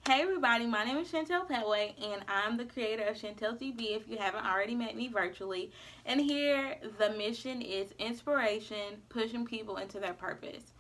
Hey everybody, my name is Chantel Petway and I'm the creator of Chantel TV if you haven't already met me virtually. And here the mission is inspiration, pushing people into their purpose.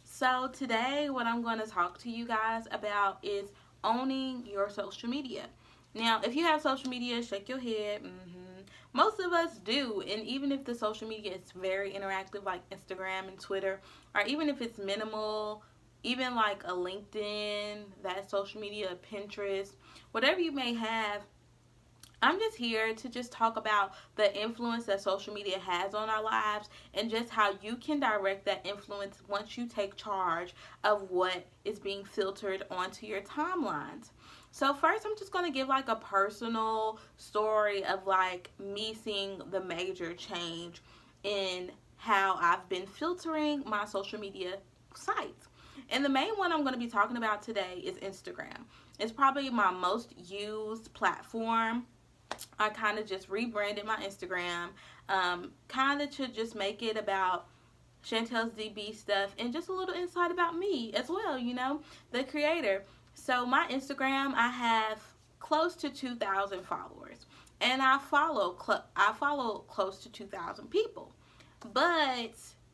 So today what I'm going to talk to you guys about is owning your social media. Now, if you have social media, shake your head. Most of us do, and even if the social media is very interactive like Instagram and Twitter, or even if it's minimal, even like a LinkedIn, that social media, Pinterest, whatever you may have, I'm just here to just talk about the influence that social media has on our lives and just how you can direct that influence once you take charge of what is being filtered onto your timelines. So first I'm just going to give like a personal story of like me seeing the major change in how I've been filtering my social media sites. And the main one I'm going to be talking about today is Instagram. It's probably my most used platform. I kind of just rebranded my Instagram, kind of to just make it about Chantel's DB stuff and just a little insight about me as well, the creator. So my Instagram, I have close to 2,000 followers, and I follow close to 2,000 people. But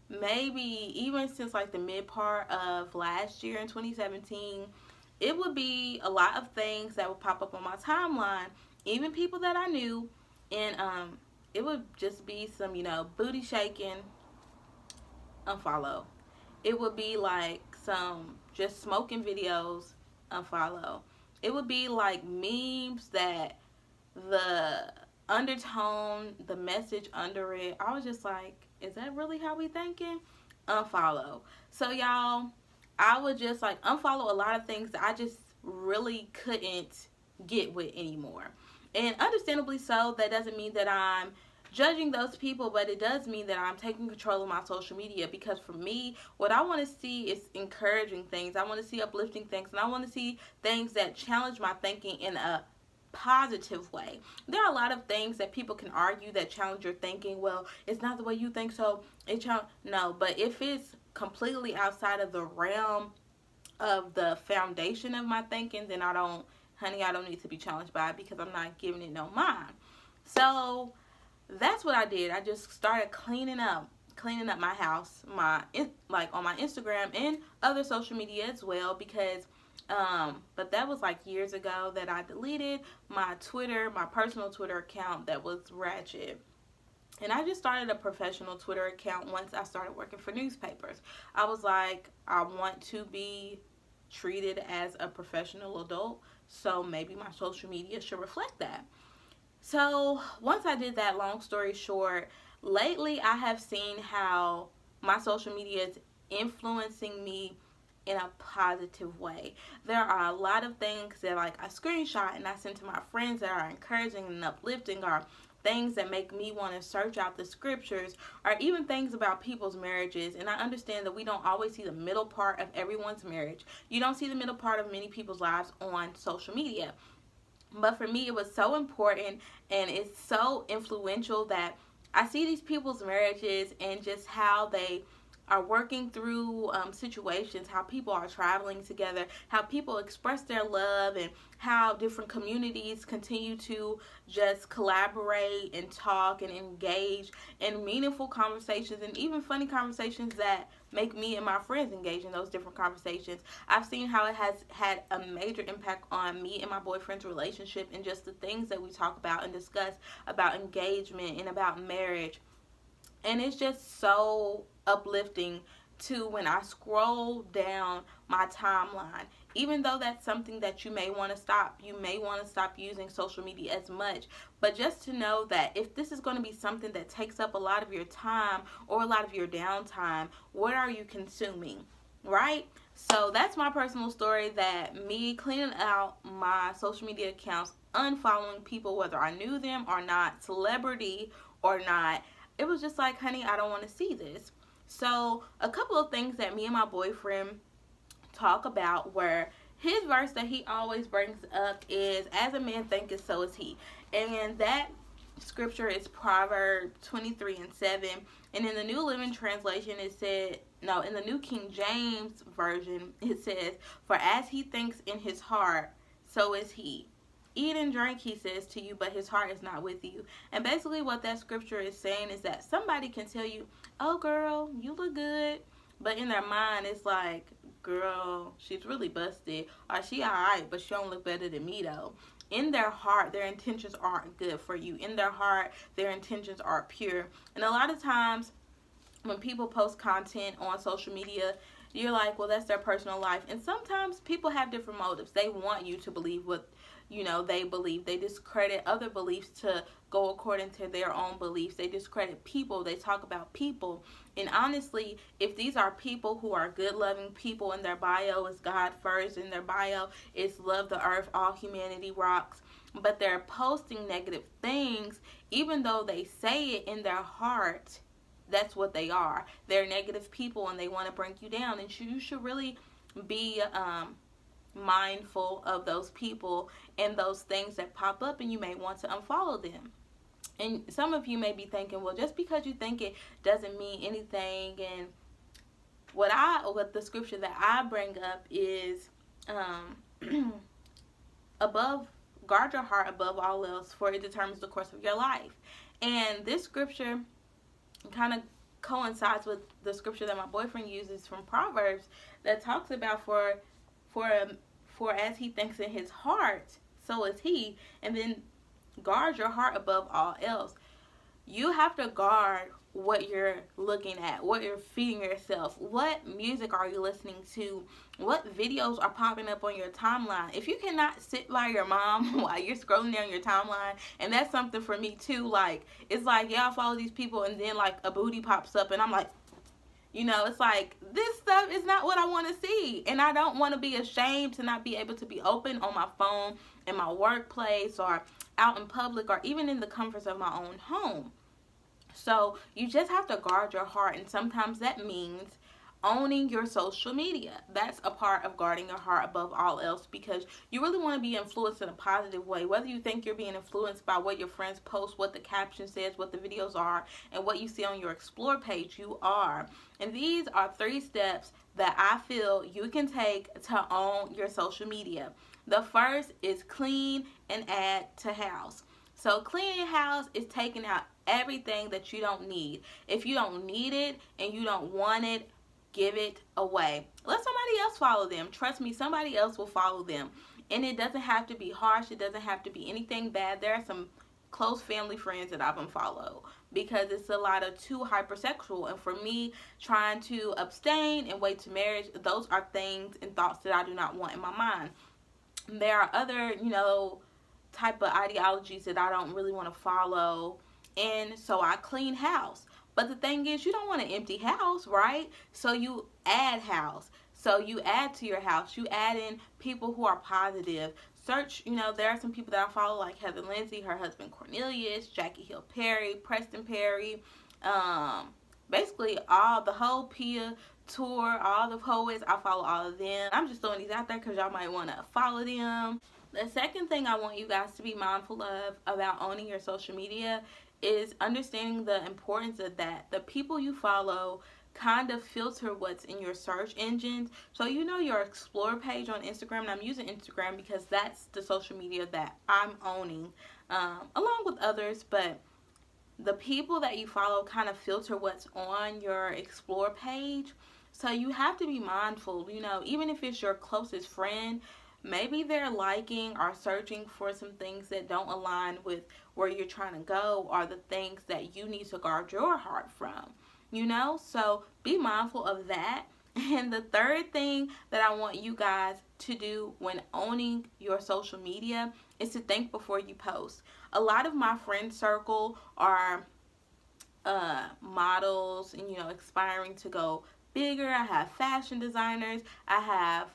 maybe even since like the mid part of last year in 2017, it would be a lot of things that would pop up on my timeline, even people that I knew, and it would just be some, booty shaking, unfollow. It would be like some just smoking videos, unfollow. It would be like memes that the undertone, the message under it, I was just like, is that really how we thinking? Unfollow. So y'all, I would just like unfollow a lot of things that I just really couldn't get with anymore. And understandably so, that doesn't mean that I'm judging those people, but it does mean that I'm taking control of my social media, because for me, what I want to see is encouraging things. I want to see uplifting things, and I want to see things that challenge my thinking in a positive way. There are a lot of things that people can argue that challenge your thinking. Well, it's not the way you think, so no. But if it's completely outside of the realm of the foundation of my thinking, then I don't need to be challenged by it, because I'm not giving it no mind. So that's what I did. I just started cleaning up my house, like on my Instagram and other social media as well, because but that was like years ago that I deleted my Twitter, my personal Twitter account that was ratchet. And I just started a professional Twitter account once I started working for newspapers. I was like, I want to be treated as a professional adult, so maybe my social media should reflect that. So once I did that, long story short, lately I have seen how my social media is influencing me in a positive way. There are a lot of things that like I screenshot and I send to my friends that are encouraging and uplifting, or things that make me want to search out the scriptures, or even things about people's marriages. And I understand that we don't always see the middle part of everyone's marriage. You don't see the middle part of many people's lives on social media. But for me, it was so important, and it's so influential that I see these people's marriages and just how they are working through situations, how people are traveling together, how people express their love, and how different communities continue to just collaborate and talk and engage in meaningful conversations, and even funny conversations that make me and my friends engage in those different conversations. I've seen how it has had a major impact on me and my boyfriend's relationship, and just the things that we talk about and discuss about engagement and about marriage. And it's just so uplifting to when I scroll down my timeline. Even though that's something that you may want to stop, you may want to stop using social media as much. But just to know that if this is going to be something that takes up a lot of your time or a lot of your downtime, what are you consuming? Right? So that's my personal story, that me cleaning out my social media accounts, unfollowing people, whether I knew them or not, celebrity or not. It was just like, honey, I don't want to see this. So a couple of things that me and my boyfriend talk about, where his verse that he always brings up is, as a man thinketh, so is he. And that scripture is Proverbs 23:7. And in the New Living Translation, it said, no, in the New King James Version, it says, for as he thinks in his heart, so is he. Eat and drink, he says to you, but his heart is not with you. And basically what that scripture is saying is that somebody can tell you, oh girl, you look good, but in their mind it's like, girl, she's really busted, or she alright, but she don't look better than me though. In their heart, their intentions aren't good for you. In their heart, their intentions are pure. And a lot of times when people post content on social media, you're like, well, that's their personal life. And sometimes people have different motives. They want you to believe what, they believe. They discredit other beliefs to go according to their own beliefs. They discredit people. They talk about people. And honestly, if these are people who are good, loving people, and their bio is God first, and their bio is love the earth, all humanity rocks, but they're posting negative things, even though they say it in their heart, that's what they are. They're negative people and they want to bring you down. And you should really be mindful of those people and those things that pop up, and you may want to unfollow them. And some of you may be thinking, well, just because you think it doesn't mean anything. And what the scripture that I bring up is guard your heart above all else, for it determines the course of your life. And this scripture kind of coincides with the scripture that my boyfriend uses from Proverbs that talks about for as he thinks in his heart, so is he. And then guard your heart above all else. You have to guard what you're looking at, what you're feeding yourself, what music are you listening to, what videos are popping up on your timeline. If you cannot sit by your mom while you're scrolling down your timeline, and that's something for me too, like, it's like, yeah, I follow these people, and then like a booty pops up and I'm like, it's like, this stuff is not what I want to see. And I don't want to be ashamed to not be able to be open on my phone in my workplace or out in public or even in the comforts of my own home. So you just have to guard your heart, and sometimes that means owning your social media. That's a part of guarding your heart above all else, because you really want to be influenced in a positive way. Whether you think you're being influenced by what your friends post, what the caption says, what the videos are, and what you see on your Explore page, you are. And these are 3 steps that I feel you can take to own your social media. The first is clean and add to house. So cleaning house is taking out everything that you don't need. If you don't need it and you don't want it, give it away. Let somebody else follow them. Trust me, somebody else will follow them. And it doesn't have to be harsh. It doesn't have to be anything bad. There are some close family friends that I've unfollowed because it's a lot of too hypersexual. And for me, trying to abstain and wait to marriage, those are things and thoughts that I do not want in my mind. There are other, type of ideologies that I don't really want to follow. And so I clean house. But the thing is, you don't want an empty house, right? So you add house. So you add to your house. You add in people who are positive. Search, there are some people that I follow, like Heather Lindsay, her husband Cornelius, Jackie Hill Perry, Preston Perry, basically the whole Pia tour, all the poets. I follow all of them. I'm just throwing these out there because y'all might want to follow them. The second thing I want you guys to be mindful of about owning your social media is understanding the importance of that. The people you follow kind of filter what's in your search engines. So your Explore page on Instagram, and I'm using Instagram because that's the social media that I'm owning, along with others, but the people that you follow kind of filter what's on your Explore page. So you have to be mindful, even if it's your closest friend, maybe they're liking or searching for some things that don't align with where you're trying to go, or the things that you need to guard your heart from, so be mindful of that. And the third thing that I want you guys to do when owning your social media is to think before you post. A lot of my friend circle are models and aspiring to go bigger. I have fashion designers, I have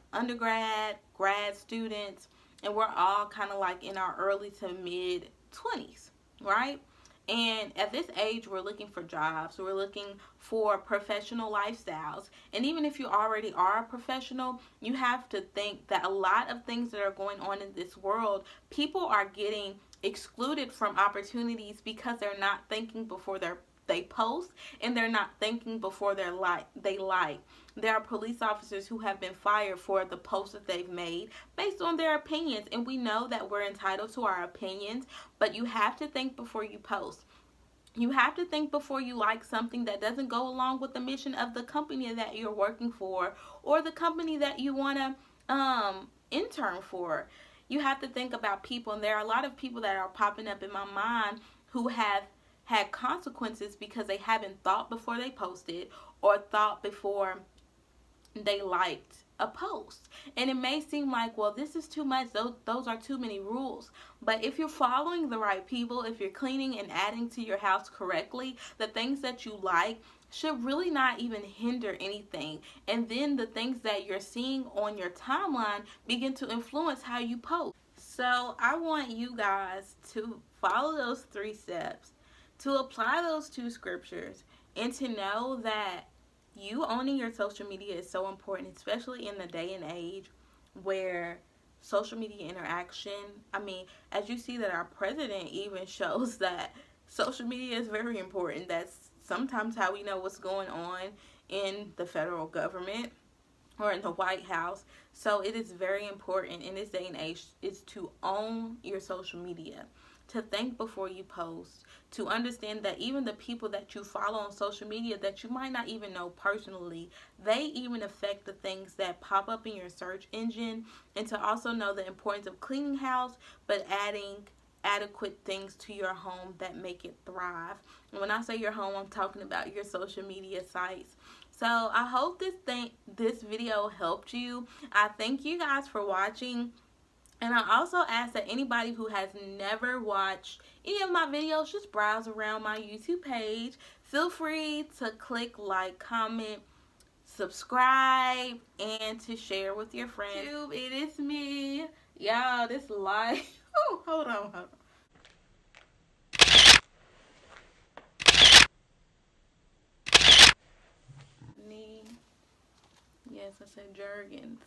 grad students, and we're all kind of like in our early to mid 20s, right? And at this age, we're looking for jobs, we're looking for professional lifestyles. And even if you already are a professional, you have to think that a lot of things that are going on in this world, people are getting excluded from opportunities because they're not thinking before they're they post, and they're not thinking before they like. There are police officers who have been fired for the posts that they've made based on their opinions, and we know that we're entitled to our opinions, but you have to think before you post. You have to think before you like something that doesn't go along with the mission of the company that you're working for, or the company that you want to intern for. You have to think about people, and there are a lot of people that are popping up in my mind who have had consequences because they haven't thought before they posted, or thought before they liked a post. And it may seem like, well, this is too much, those are too many rules. But if you're following the right people, if you're cleaning and adding to your house correctly, the things that you like should really not even hinder anything. And then the things that you're seeing on your timeline begin to influence how you post. So I want you guys to follow those 3 steps, to apply those 2 scriptures, and to know that you owning your social media is so important, especially in the day and age where social media interaction, I mean, as you see that our president even shows that social media is very important. That's sometimes how we know what's going on in the federal government or in the White House. So it is very important in this day and age is to own your social media, to think before you post, to understand that even the people that you follow on social media that you might not even know personally, they even affect the things that pop up in your search engine, and to also know the importance of cleaning house, but adding adequate things to your home that make it thrive. And when I say your home, I'm talking about your social media sites. So I hope this video helped you. I thank you guys for watching. And I also ask that anybody who has never watched any of my videos, just browse around my YouTube page. Feel free to click like, comment, subscribe, and to share with your friends. YouTube, it is me. Y'all, this live. Oh, hold on. Yes, I said Jergens.